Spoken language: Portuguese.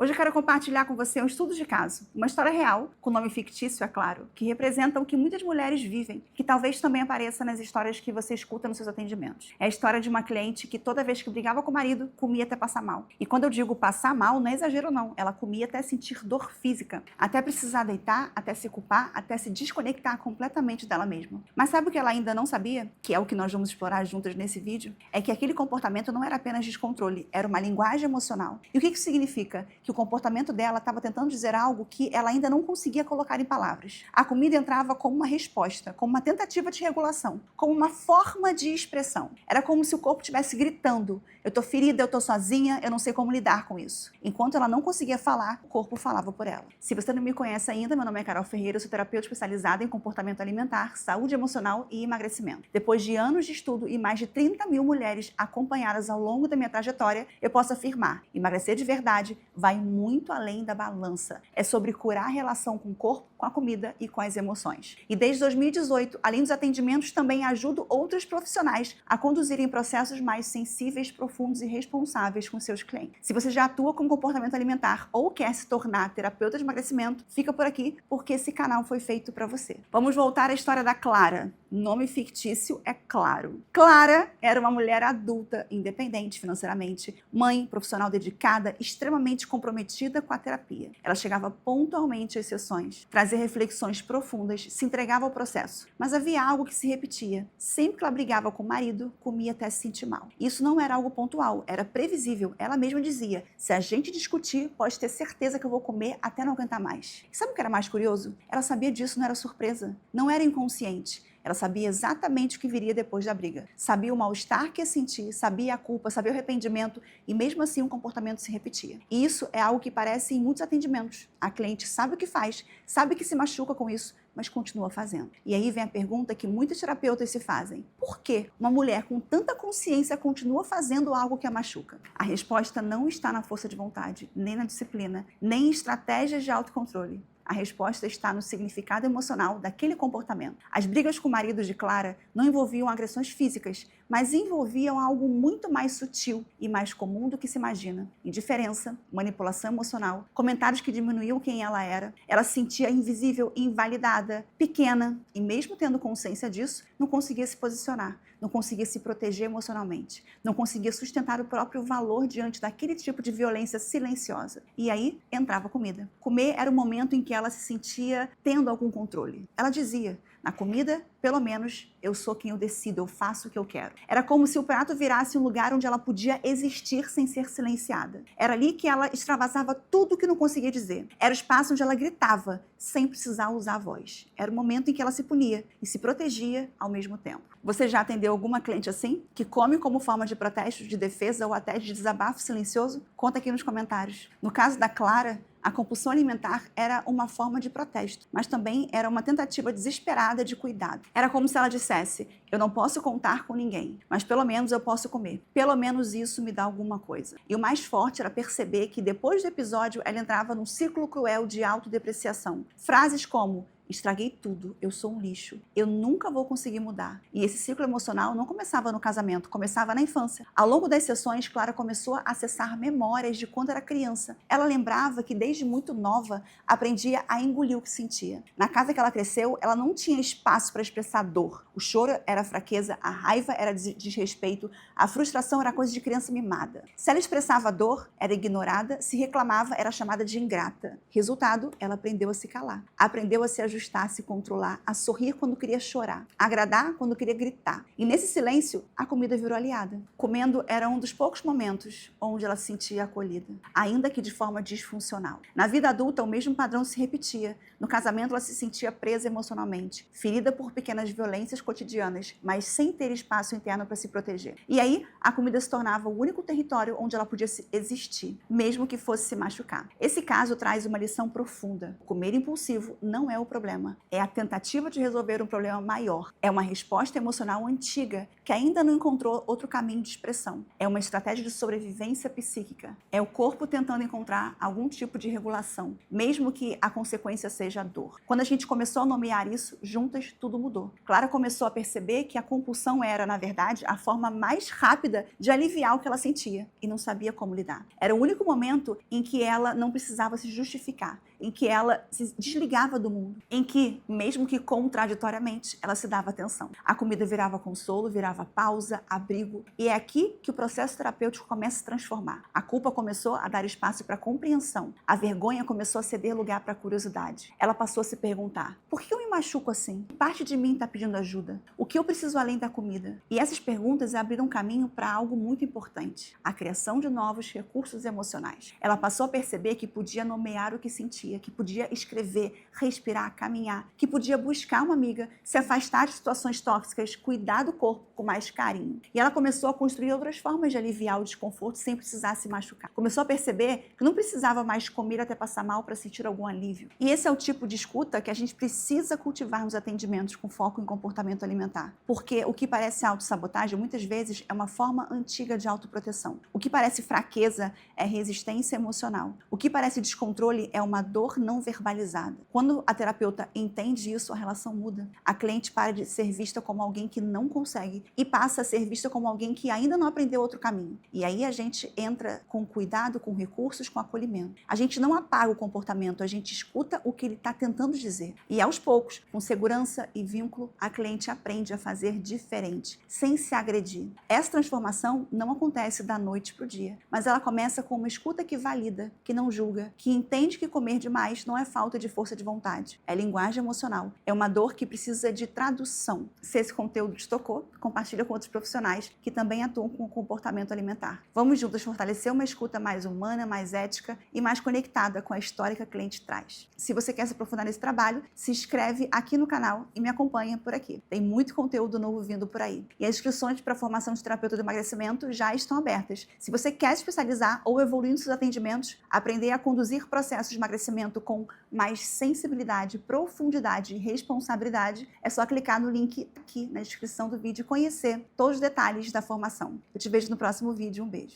Hoje eu quero compartilhar com você um estudo de caso, uma história real, com nome fictício, é claro, que representa o que muitas mulheres vivem, que talvez também apareça nas histórias que você escuta nos seus atendimentos. É a história de uma cliente que toda vez que brigava com o marido, comia até passar mal. E quando eu digo passar mal, não é exagero não, ela comia até sentir dor física, até precisar deitar, até se culpar, até se desconectar completamente dela mesma. Mas sabe o que ela ainda não sabia? Que é o que nós vamos explorar juntas nesse vídeo? É que aquele comportamento não era apenas descontrole, era uma linguagem emocional. E o que isso significa? Que o comportamento dela estava tentando dizer algo que ela ainda não conseguia colocar em palavras. A comida entrava como uma resposta, como uma tentativa de regulação, como uma forma de expressão. Era como se o corpo estivesse gritando: eu tô ferida, eu tô sozinha, eu não sei como lidar com isso. Enquanto ela não conseguia falar, o corpo falava por ela. Se você não me conhece ainda, meu nome é Carol Ferreira, eu sou terapeuta especializada em comportamento alimentar, saúde emocional e emagrecimento. Depois de anos de estudo e mais de 30 mil mulheres acompanhadas ao longo da minha trajetória, eu posso afirmar: emagrecer de verdade vai muito além da balança. É sobre curar a relação com o corpo, com a comida e com as emoções. E desde 2018, além dos atendimentos, também ajudo outros profissionais a conduzirem processos mais sensíveis, profundos e responsáveis com seus clientes. Se você já atua com comportamento alimentar ou quer se tornar terapeuta de emagrecimento, fica por aqui porque esse canal foi feito para você. Vamos voltar à história da Clara. Nome fictício é Claro. Clara era uma mulher adulta, independente financeiramente, mãe, profissional dedicada, extremamente comprometida com a terapia. Ela chegava pontualmente às sessões, trazia reflexões profundas, se entregava ao processo. Mas havia algo que se repetia. Sempre que ela brigava com o marido, comia até se sentir mal. Isso não era algo pontual, era previsível. Ela mesma dizia: se a gente discutir, pode ter certeza que eu vou comer até não aguentar mais. E sabe o que era mais curioso? Ela sabia disso, não era surpresa, não era inconsciente. Ela sabia exatamente o que viria depois da briga. Sabia o mal-estar que ia sentir, sabia a culpa, sabia o arrependimento e mesmo assim o comportamento se repetia. E isso é algo que aparece em muitos atendimentos. A cliente sabe o que faz, sabe que se machuca com isso, mas continua fazendo. E aí vem a pergunta que muitos terapeutas se fazem: por que uma mulher com tanta consciência continua fazendo algo que a machuca? A resposta não está na força de vontade, nem na disciplina, nem em estratégias de autocontrole. A resposta está no significado emocional daquele comportamento. As brigas com o marido de Clara não envolviam agressões físicas, mas envolviam algo muito mais sutil e mais comum do que se imagina: indiferença, manipulação emocional, comentários que diminuíam quem ela era. Ela se sentia invisível, invalidada, pequena e, mesmo tendo consciência disso, não conseguia se posicionar, não conseguia se proteger emocionalmente, não conseguia sustentar o próprio valor diante daquele tipo de violência silenciosa. E aí entrava a comida. Comer era o momento em que ela se sentia tendo algum controle. Ela dizia: na comida, pelo menos, eu sou quem eu decido, eu faço o que eu quero. Era como se o prato virasse um lugar onde ela podia existir sem ser silenciada. Era ali que ela extravasava tudo o que não conseguia dizer. Era o espaço onde ela gritava, sem precisar usar a voz. Era o momento em que ela se punia e se protegia ao mesmo tempo. Você já atendeu alguma cliente assim? Que come como forma de protesto, de defesa ou até de desabafo silencioso? Conta aqui nos comentários. No caso da Clara, a compulsão alimentar era uma forma de protesto, mas também era uma tentativa desesperada de cuidado. Era como se ela dissesse: eu não posso contar com ninguém, mas pelo menos eu posso comer. Pelo menos isso me dá alguma coisa. E o mais forte era perceber que depois do episódio ela entrava num ciclo cruel de autodepreciação. Frases como: estraguei tudo, eu sou um lixo, eu nunca vou conseguir mudar. E esse ciclo emocional não começava no casamento, começava na infância. Ao longo das sessões, Clara começou a acessar memórias de quando era criança. Ela lembrava que desde muito nova aprendia a engolir o que sentia. Na casa que ela cresceu, ela não tinha espaço para expressar dor. O choro era fraqueza, a raiva era desrespeito, a frustração era coisa de criança mimada. Se ela expressava dor, era ignorada, se reclamava, era chamada de ingrata. Resultado, ela aprendeu a se calar, aprendeu a se ajustar, a se controlar, a sorrir quando queria chorar, a agradar quando queria gritar. E nesse silêncio, a comida virou aliada. Comendo era um dos poucos momentos onde ela se sentia acolhida, ainda que de forma disfuncional. Na vida adulta, o mesmo padrão se repetia. No casamento, ela se sentia presa emocionalmente, ferida por pequenas violências cotidianas, mas sem ter espaço interno para se proteger. E aí, a comida se tornava o único território onde ela podia existir, mesmo que fosse se machucar. Esse caso traz uma lição profunda. Comer impulsivo não é o problema problema. É a tentativa de resolver um problema maior. É uma resposta emocional antiga que ainda não encontrou outro caminho de expressão. É uma estratégia de sobrevivência psíquica. É o corpo tentando encontrar algum tipo de regulação, mesmo que a consequência seja a dor. Quando a gente começou a nomear isso, juntas tudo mudou. Clara começou a perceber que a compulsão era, na verdade, a forma mais rápida de aliviar o que ela sentia e não sabia como lidar. Era o único momento em que ela não precisava se justificar, em que ela se desligava do mundo, em que, mesmo que contraditoriamente, ela se dava atenção. A comida virava consolo, virava pausa, abrigo, e é aqui que o processo terapêutico começa a se transformar. A culpa começou a dar espaço para compreensão, a vergonha começou a ceder lugar para a curiosidade. Ela passou a se perguntar: por que eu me machuco assim? Parte de mim está pedindo ajuda. O que eu preciso além da comida? E essas perguntas abriram caminho para algo muito importante: a criação de novos recursos emocionais. Ela passou a perceber que podia nomear o que sentia, que podia escrever, respirar, caminhar, que podia buscar uma amiga, se afastar de situações tóxicas, cuidar do corpo com mais carinho. E ela começou a construir outras formas de aliviar o desconforto sem precisar se machucar. Começou a perceber que não precisava mais comer até passar mal para sentir algum alívio. E esse é o tipo de escuta que a gente precisa cultivar nos atendimentos com foco em comportamento alimentar. Porque o que parece autossabotagem, muitas vezes, é uma forma antiga de autoproteção. O que parece fraqueza é resistência emocional. O que parece descontrole é uma dor não verbalizada. Quando a terapeuta entende isso, a relação muda. A cliente para de ser vista como alguém que não consegue e passa a ser vista como alguém que ainda não aprendeu outro caminho. E aí a gente entra com cuidado, com recursos, com acolhimento. A gente não apaga o comportamento, a gente escuta o que ele está tentando dizer. E aos poucos, com segurança e vínculo, a cliente aprende a fazer diferente, sem se agredir. Essa transformação não acontece da noite para o dia, mas ela começa com uma escuta que valida, que não julga, que entende que comer demais não é falta de força de vontade, é linguagem emocional, é uma dor que precisa de tradução. Se esse conteúdo te tocou, compartilha com outros profissionais que também atuam com o comportamento alimentar. Vamos juntos fortalecer uma escuta mais humana, mais ética e mais conectada com a história que a cliente traz. Se você quer se aprofundar nesse trabalho, se inscreve aqui no canal e me acompanha por aqui. Tem muito conteúdo novo vindo por aí. E as inscrições para a formação de terapeuta do emagrecimento já estão abertas. Se você quer se especializar ou evoluir nos seus atendimentos, aprender a conduzir processos de emagrecimento com mais sensibilidade, profundidade e responsabilidade, é só clicar no link aqui na descrição do vídeo e conhecer todos os detalhes da formação. Eu te vejo no próximo vídeo. Um beijo.